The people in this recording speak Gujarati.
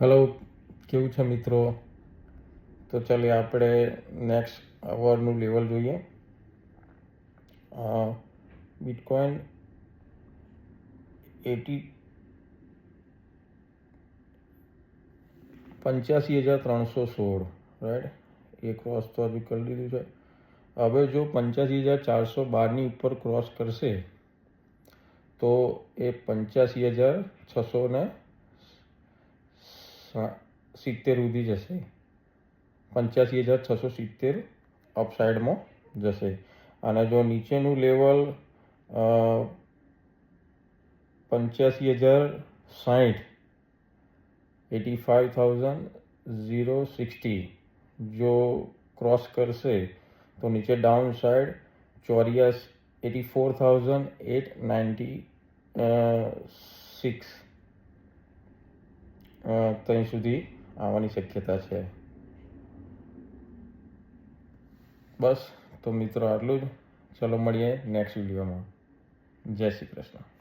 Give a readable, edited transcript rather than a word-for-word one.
હેલો, કેવું છે મિત્રો? તો ચાલો આપણે નેક્સ્ટ અવરનું લેવલ જોઈએ. બિટકોઇન 85,316, રાઈટ, એ ક્રોસ તો હજુ કરી લીધું છે. હવે જો 85,412ની ઉપર ક્રોસ કરશે તો એ 85,670 સુધી જશે. 85,670 અપસાઇડમાં જશે. અને જો નીચેનું લેવલ 85,060, 85,060 જો ક્રોસ કરશે તો નીચે ડાઉન સાઇડ 84,896 ત્યાં સુધી આવવાની શક્યતા છે. બસ, તો મિત્રો આટલું જ. ચલો મળીએ નેક્સ્ટ વિડીયોમાં. જય શ્રી કૃષ્ણ.